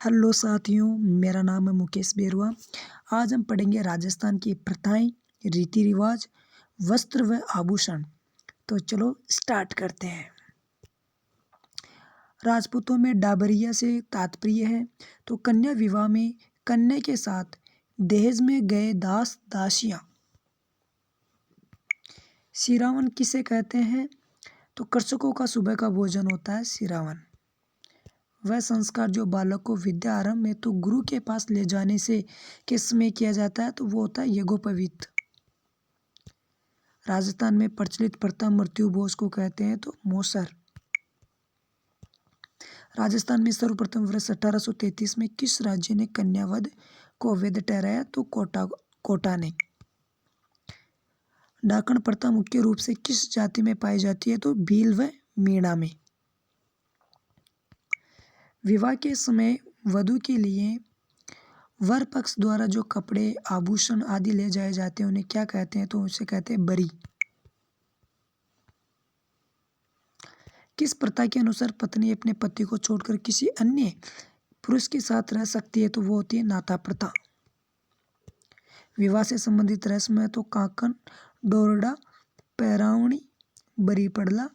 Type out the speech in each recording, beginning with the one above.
Hello साथियों, मेरा नाम है मुकेश बेरुआ। आज हम पढ़ेंगे राजस्थान की प्रथाएं, रीति रिवाज, वस्त्र व आभूषण। तो चलो स्टार्ट करते हैं। राजपूतों में डाबरिया से तात्पर्य है तो कन्या विवाह में कन्या के साथ दहेज में गए दास दासियां। सिरावन किसे कहते हैं तो कृषकों का सुबह का भोजन होता है सिरावन। वह संस्कार जो बालक को विद्या आरंभ में तो गुरु के पास ले जाने से के समय किया जाता है तो वो होता है यज्ञोपवीत। राजस्थान में प्रचलित प्रथा मृत्यु भोज को कहते हैं तो मोसर। राजस्थान में सर्वप्रथम वर्ष 1833 में किस राज्य ने कन्यावध को अवैध ठहराया तो कोटा ने। डाकण प्रथा मुख्य रूप से किस जाति में पाई जाती है तो भील व मीणा में। विवाह के समय वधू के लिए वर पक्ष द्वारा जो कपड़े आभूषण आदि ले जाए जाते हैं उन्हें क्या कहते हैं तो उसे कहते हैं बरी। किस प्रथा के अनुसार पत्नी अपने पति को छोड़कर किसी अन्य पुरुष के साथ रह सकती है तो वो होती है नाता प्रथा। विवाह से संबंधित रस्म है तो काकन, डोरडा, पैरावणी, बरी पड़ला,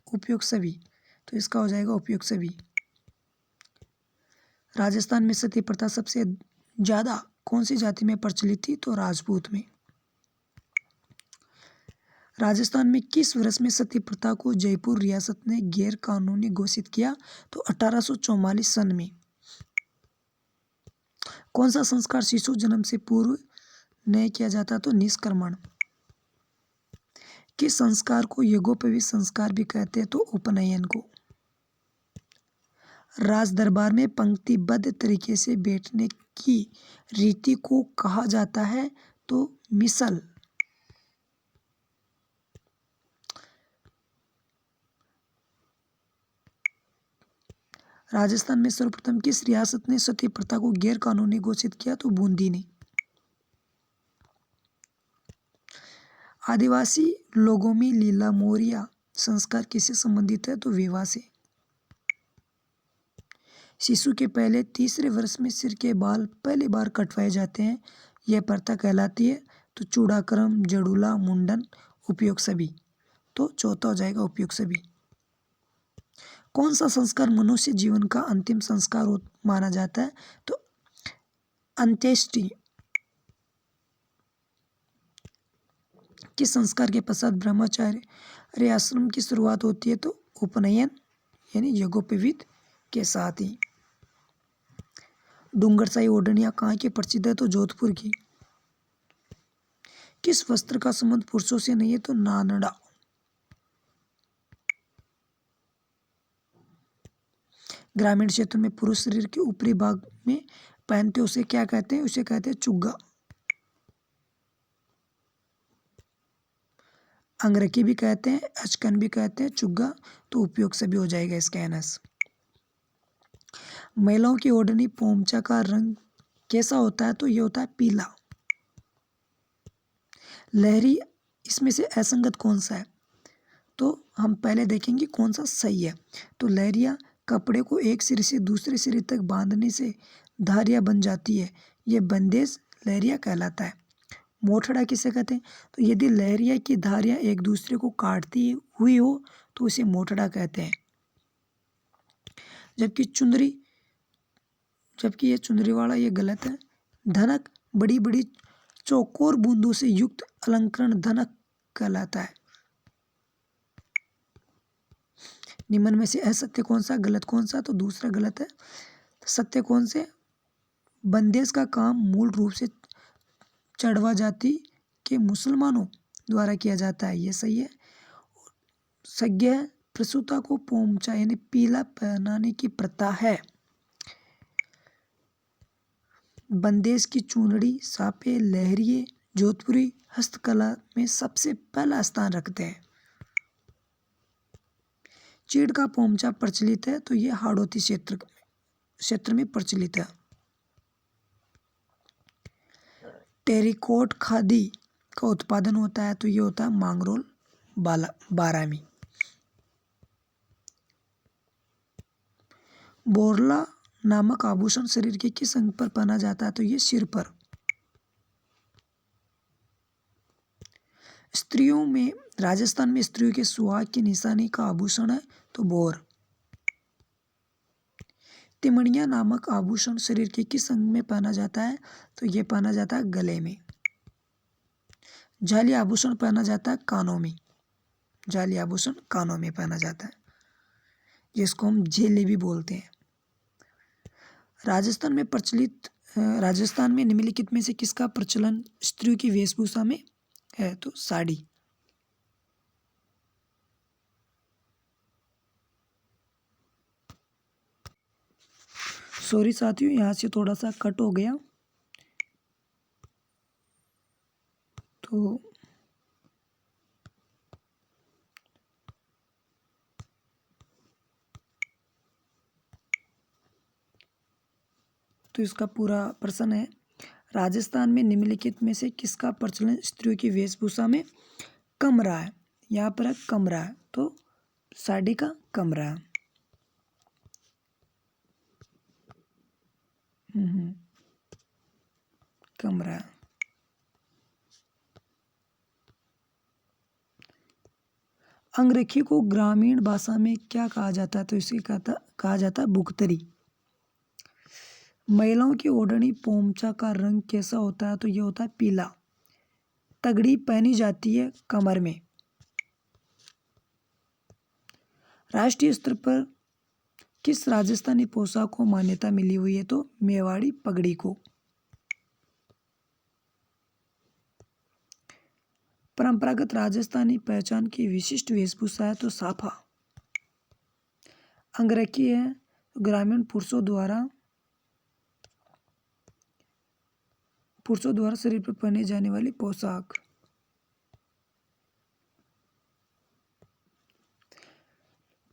उपयोग सभी। तो इसका हो जाएगा उपयोग सभी। राजस्थान में सती प्रथा सबसे ज्यादा कौन सी जाति में प्रचलित थी तो राजपूत में। राजस्थान में किस वर्ष में सती प्रथा को जयपुर रियासत ने गैर कानूनी घोषित किया तो 1844 सन में। कौन सा संस्कार शिशु जन्म से पूर्व नहीं किया जाता तो निष्क्रमण। किस संस्कार को यज्ञोपवीत संस्कार भी कहते हैं तो उपनयन को। राज दरबार में पंक्तिबद्ध तरीके से बैठने की रीति को कहा जाता है तो मिसल। राजस्थान में सर्वप्रथम किस रियासत ने सती प्रथा को गैर कानूनी घोषित किया तो बूंदी ने। आदिवासी लोगों में लीला मोरिया संस्कार किससे संबंधित है तो विवाह से। शिशु के पहले तीसरे वर्ष में सिर के बाल पहली बार कटवाए जाते हैं, यह प्रथा कहलाती है तो चूड़ाक्रम, जड़ूला, मुंडन, उपयोग सभी। तो चौथा हो जाएगा उपयोग सभी। कौन सा संस्कार मनुष्य जीवन का अंतिम संस्कार माना जाता है तो अंत्येष्टि। किस संस्कार के पश्चात ब्रह्मचार्य आश्रम की शुरुआत होती है तो उपनयन यानी यज्ञोपवीत के साथ ही। डूंगरसाई ओढ़नियां कहाँ की प्रसिद्ध है तो जोधपुर की। किस वस्त्र का संबंध पुरुषों से नहीं है तो नानड़ा। ग्रामीण क्षेत्र में पुरुष शरीर के ऊपरी भाग में पहनते उसे क्या कहते हैं, उसे कहते हैं चुग्गा। अंगरखी भी कहते हैं, अचकन भी कहते हैं, चुग्गा तो उपयोग से भी हो जाएगा इसका एनस। महिलाओं की ओढ़नी पोमचा का रंग कैसा होता है तो ये होता है पीला। लहरी इसमें से असंगत कौन सा है तो हम पहले देखेंगे कौन सा सही है। तो लहरिया कपड़े को एक सिरे से दूसरे सिरे तक बांधने से धारियां बन जाती है, ये बंदेज लहरिया कहलाता है। मोठड़ा किसे कहते हैं तो यदि लहरिया की धारियां एक दूसरे को काटती हुई हो तो उसे मोठड़ा कहते हैं। जबकि ये चुंदरी वाला ये गलत है। धनक बड़ी बड़ी चौकोर बूंदों से युक्त अलंकरण धनक कहलाता है। निम्न में से असत्य कौन सा, गलत कौन सा तो दूसरा गलत है। सत्य कौन से, बंदेज का काम मूल रूप से चढ़वा जाति के मुसलमानों द्वारा किया जाता है, ये सही है। सज्ञ प्रसूता को पोमचा यानी पीला पहनाने की प्रथा है। बंदेज की चूनड़ी, सापे, लहरिये जोधपुरी हस्तकला में सबसे पहला स्थान रखते हैं। चीड़ का पोमचा प्रचलित है तो ये हाड़ौती क्षेत्र में प्रचलित है। टेरिकोट खादी का उत्पादन होता है तो ये होता है मांगरोल बारामी। बोरला नामक आभूषण शरीर के किस अंग पर पहना जाता है? तो ये सिर पर। स्त्रियों में, राजस्थान में स्त्रियों के सुहाग की निशानी का आभूषण है तो बोर। तिमणिया नामक आभूषण शरीर के किस अंग में पहना जाता है? तो ये पहना जाता है गले में। जाली आभूषण पहना जाता है कानों में। जाली आभूषण कानों में पहना जाता है, जिसको हम जेले भी बोलते हैं। राजस्थान में निम्नलिखित में से किसका प्रचलन स्त्रियों की वेशभूषा में है? तो साड़ी। सॉरी साथियों, यहाँ से थोड़ा सा कट हो गया। तो इसका पूरा प्रश्न है, राजस्थान में निम्नलिखित में से किसका प्रचलन स्त्रियों की वेशभूषा में कम रहा है? यहाँ पर है कम रहा है, तो साड़ी का कम रहा है। कम रहा है। अंगरखी को ग्रामीण भाषा में क्या कहा जाता है? तो इसे कहा जाता है बुगतरी। महिलाओं की ओढ़नी पोमचा का रंग कैसा होता है? तो ये होता है पीला। तगड़ी पहनी जाती है कमर में। राष्ट्रीय स्तर पर किस राजस्थानी पोशाक को मान्यता मिली हुई है? तो मेवाड़ी पगड़ी को। परंपरागत राजस्थानी पहचान की विशिष्ट वेशभूषा है तो साफा। अंगरखी है ग्रामीण पुरुषों द्वारा शरीर पर पहने जाने वाली पोशाक।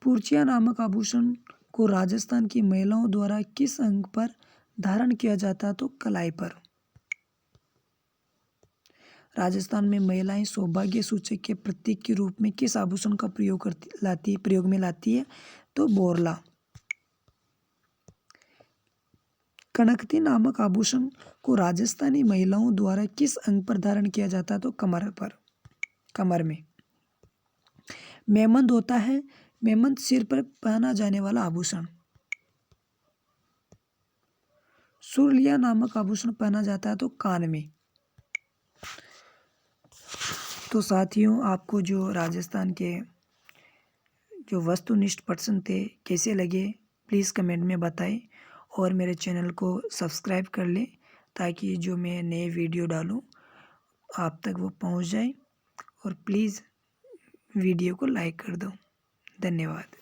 पुर्चिया नामक आभूषण को राजस्थान की महिलाओं द्वारा किस अंग पर धारण किया जाता है? तो कलाई पर। राजस्थान में महिलाएं सौभाग्य सूचक के प्रतीक के रूप में किस आभूषण का प्रयोग में लाती है? तो बोरला। कनकती नामक आभूषण को राजस्थानी महिलाओं द्वारा किस अंग पर धारण किया जाता है? तो कमर पर, कमर में। मेमंद होता है, मेमंद सिर पर पहना जाने वाला आभूषण। सुरलिया नामक आभूषण पहना जाता है तो कान में। तो साथियों, आपको जो राजस्थान के जो वस्तुनिष्ठ प्रश्न थे कैसे लगे, प्लीज़ कमेंट में बताएं और मेरे चैनल को सब्सक्राइब कर लें ताकि जो मैं नए वीडियो डालूं आप तक वो पहुंच जाए। और प्लीज़ वीडियो को लाइक कर दो। धन्यवाद।